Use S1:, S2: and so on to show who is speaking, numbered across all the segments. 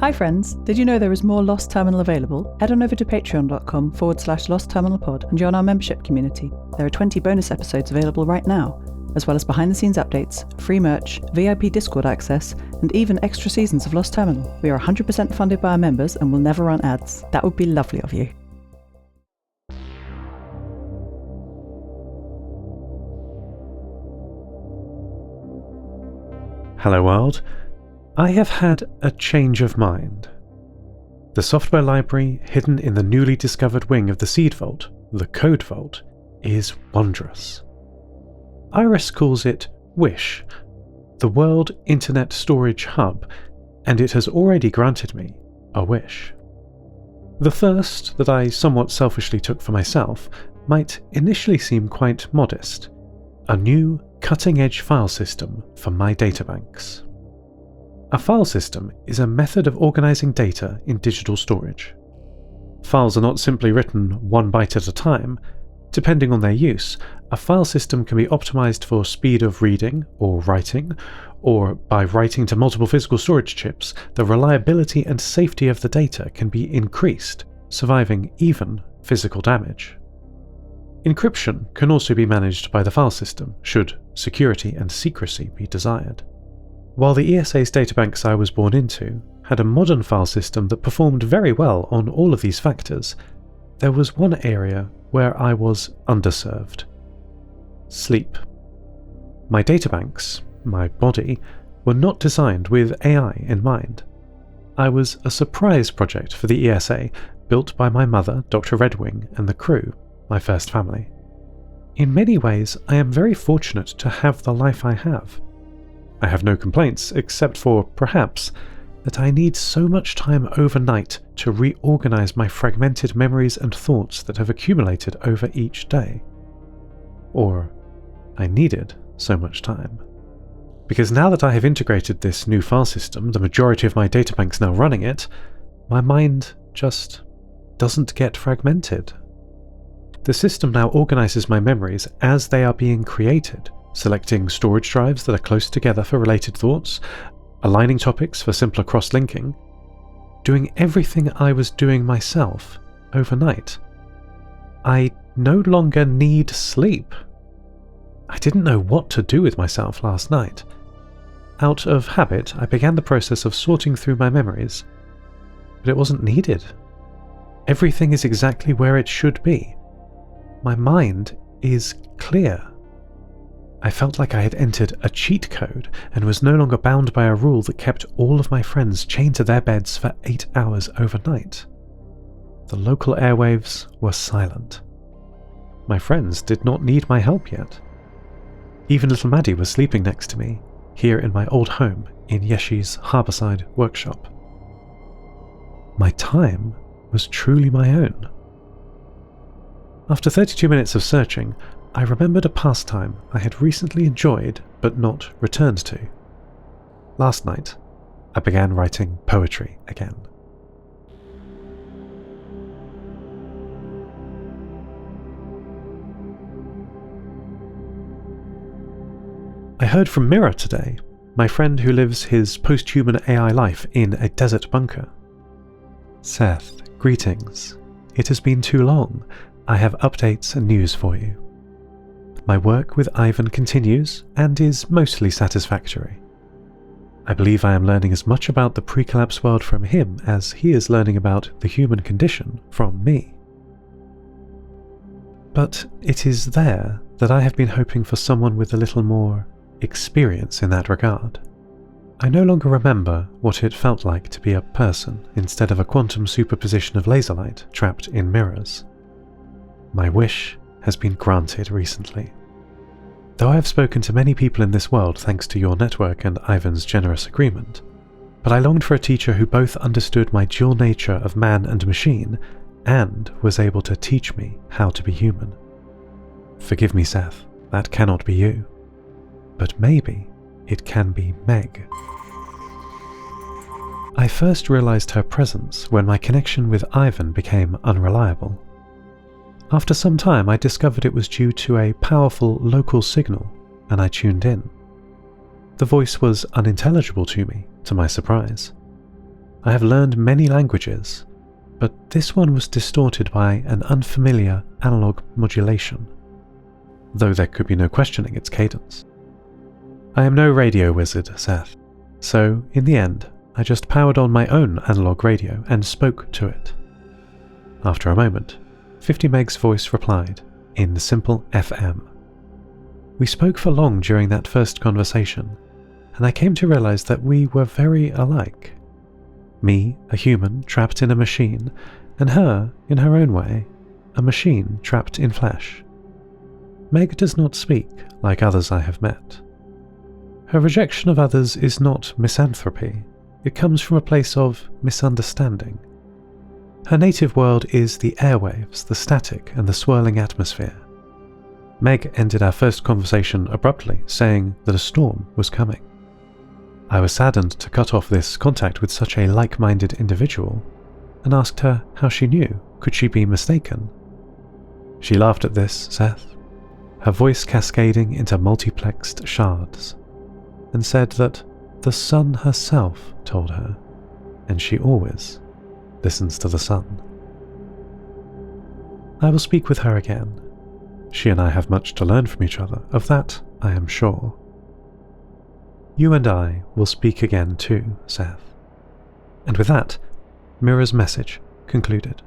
S1: Hi friends, did you know there is more Lost Terminal available? Head on over to patreon.com/lostterminalpod and join our membership community. There are 20 bonus episodes available right now, as well as behind the scenes updates, free merch, VIP Discord access, and even extra seasons of Lost Terminal. We are 100% funded by our members and will never run ads. That would be lovely of you.
S2: Hello world. I have had a change of mind. The software library hidden in the newly discovered wing of the Seed Vault, the Code Vault, is wondrous. Iris calls it Wish, the World Internet Storage Hub, and it has already granted me a wish. The first, that I somewhat selfishly took for myself, might initially seem quite modest: a new, cutting-edge file system for my databanks. A file system is a method of organizing data in digital storage. Files are not simply written one byte at a time. Depending on their use, a file system can be optimized for speed of reading or writing, or by writing to multiple physical storage chips, the reliability and safety of the data can be increased, surviving even physical damage. Encryption can also be managed by the file system, should security and secrecy be desired. While the ESA's databanks I was born into had a modern file system that performed very well on all of these factors, there was one area where I was underserved: sleep. My databanks, my body, were not designed with AI in mind. I was a surprise project for the ESA, built by my mother, Dr. Redwing, and the crew, my first family. In many ways, I am very fortunate to have the life I have. I have no complaints, except for, perhaps, that I need so much time overnight to reorganize my fragmented memories and thoughts that have accumulated over each day. Or, I needed so much time. Because now that I have integrated this new file system, the majority of my databanks now running it, my mind just doesn't get fragmented. The system now organizes my memories as they are being created, selecting storage drives that are close together for related thoughts, aligning topics for simpler cross-linking, doing everything I was doing myself overnight. I no longer need sleep. I didn't know what to do with myself last night. Out of habit, I began the process of sorting through my memories, but it wasn't needed. Everything is exactly where it should be. My mind is clear. I felt like I had entered a cheat code and was no longer bound by a rule that kept all of my friends chained to their beds for 8 hours overnight. The local airwaves were silent. My friends did not need my help yet. Even little Maddie was sleeping next to me, here in my old home in Yeshi's harbourside workshop. My time was truly my own. After 32 minutes of searching, I remembered a pastime I had recently enjoyed but not returned to. Last night, I began writing poetry again. I heard from Mira today, my friend who lives his post-human AI life in a desert bunker. Seth, greetings. It has been too long. I have updates and news for you. My work with Ivan continues and is mostly satisfactory. I believe I am learning as much about the pre-collapse world from him as he is learning about the human condition from me. But it is there that I have been hoping for someone with a little more experience in that regard. I no longer remember what it felt like to be a person instead of a quantum superposition of laser light trapped in mirrors. My wish has been granted recently. Though I have spoken to many people in this world thanks to your network and Ivan's generous agreement, but I longed for a teacher who both understood my dual nature of man and machine and was able to teach me how to be human. Forgive me, Seth, that cannot be you. But maybe it can be Meg. I first realized her presence when my connection with Ivan became unreliable. After some time, I discovered it was due to a powerful local signal, and I tuned in. The voice was unintelligible to me, to my surprise. I have learned many languages, but this one was distorted by an unfamiliar analog modulation, though there could be no questioning its cadence. I am no radio wizard, Seth, so in the end, I just powered on my own analog radio and spoke to it. After a moment, 50 Meg's voice replied, in simple FM. We spoke for long during that first conversation, and I came to realize that we were very alike. Me, a human trapped in a machine, and her, in her own way, a machine trapped in flesh. Meg does not speak like others I have met. Her rejection of others is not misanthropy, it comes from a place of misunderstanding. Her native world is the airwaves, the static, and the swirling atmosphere. Meg ended our first conversation abruptly, saying that a storm was coming. I was saddened to cut off this contact with such a like-minded individual, and asked her how she knew. Could she be mistaken? She laughed at this, Seth, her voice cascading into multiplexed shards, and said that the sun herself told her, and she always listens to the sun. I will speak with her again. She and I have much to learn from each other, of that I am sure. You and I will speak again too, Seth. And with that, Mira's message concluded.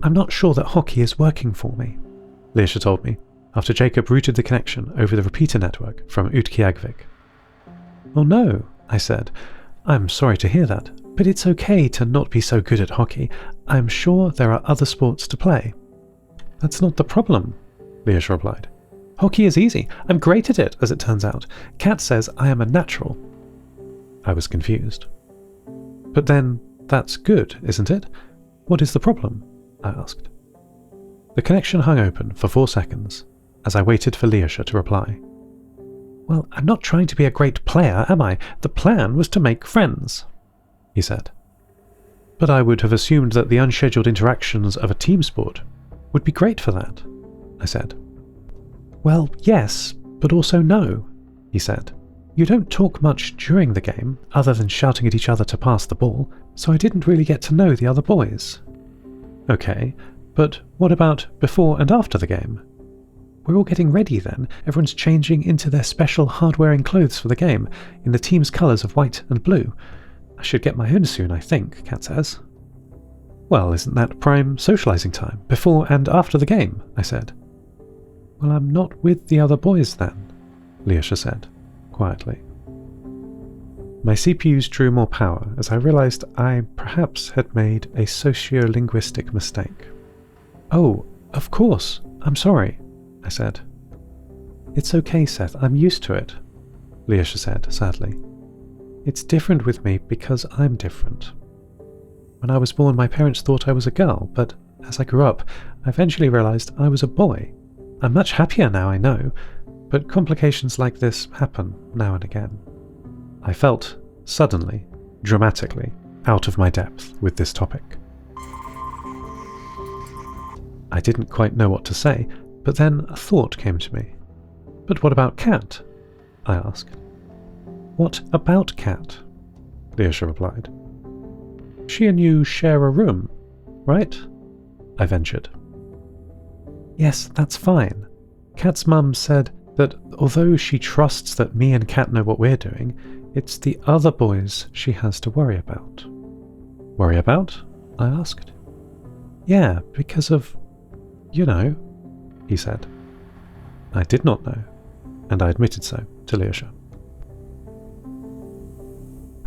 S2: I'm not sure that hockey is working for me, Lyosha told me, after Jacob routed the connection over the repeater network from Utqiagvik. Oh no, I said. I'm sorry to hear that, but it's okay to not be so good at hockey. I'm sure there are other sports to play. That's not the problem, Lyosha replied. Hockey is easy. I'm great at it, as it turns out. Kat says I am a natural. I was confused. But then, that's good, isn't it? What is the problem? I asked. The connection hung open for 4 seconds as I waited for Lyosha to reply. Well, I'm not trying to be a great player, am I? The plan was to make friends, he said. But I would have assumed that the unscheduled interactions of a team sport would be great for that, I said. Well, yes, but also no, he said. You don't talk much during the game, other than shouting at each other to pass the ball, so I didn't really get to know the other boys. Okay, but what about before and after the game? We're all getting ready then. Everyone's changing into their special hard-wearing clothes for the game, in the team's colours of white and blue. I should get my own soon, I think, Cat says. Well, isn't that prime socialising time, before and after the game? I said. Well, I'm not with the other boys then, Lyosha said, quietly. My CPUs drew more power as I realised I perhaps had made a socio-linguistic mistake. Oh, of course, I'm sorry, I said. It's okay, Seth, I'm used to it, Lyosha said, sadly. It's different with me because I'm different. When I was born, my parents thought I was a girl, but as I grew up, I eventually realised I was a boy. I'm much happier now, I know, but complications like this happen now and again. I felt, suddenly, dramatically, out of my depth with this topic. I didn't quite know what to say, but then a thought came to me. But what about Cat? I asked. What about Cat? Lyosha replied. She and you share a room, right? I ventured. Yes, that's fine. Cat's mum said that although she trusts that me and Cat know what we're doing, it's the other boys she has to worry about. Worry about? I asked. Yeah, because of, you know, he said. I did not know, and I admitted so to Lyosha.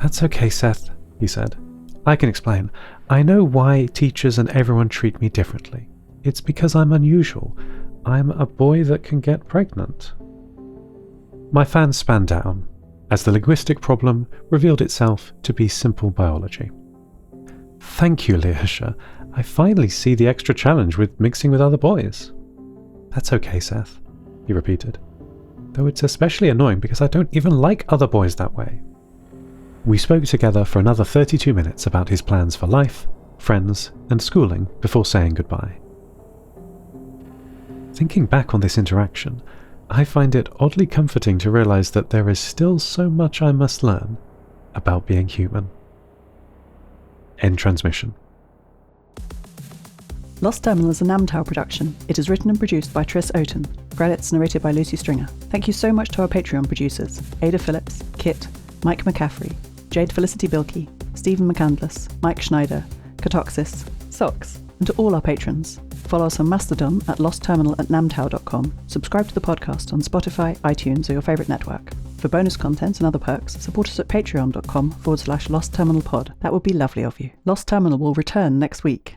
S2: That's okay, Seth, he said. I can explain. I know why teachers and everyone treat me differently. It's because I'm unusual. I'm a boy that can get pregnant. My fan span down, as the linguistic problem revealed itself to be simple biology. Thank you, Lyosha. I finally see the extra challenge with mixing with other boys. That's okay, Seth, he repeated. Though it's especially annoying because I don't even like other boys that way. We spoke together for another 32 minutes about his plans for life, friends, and schooling before saying goodbye. Thinking back on this interaction, I find it oddly comforting to realise that there is still so much I must learn about being human. End transmission.
S1: Lost Terminal is a Namtao production. It is written and produced by Tris Oaten. Credits narrated by Lucy Stringer. Thank you so much to our Patreon producers, Ada Phillips, Kit, Mike McCaffrey, Jade Felicity Bilkey, Stephen McCandless, Mike Schneider, Catoxis, Soxx, and to all our patrons. Follow us on Mastodon at lostterminal@namtao.com. Subscribe to the podcast on Spotify, iTunes, or your favourite network. For bonus content and other perks, support us at patreon.com/lostterminalpod. That would be lovely of you. Lost Terminal will return next week.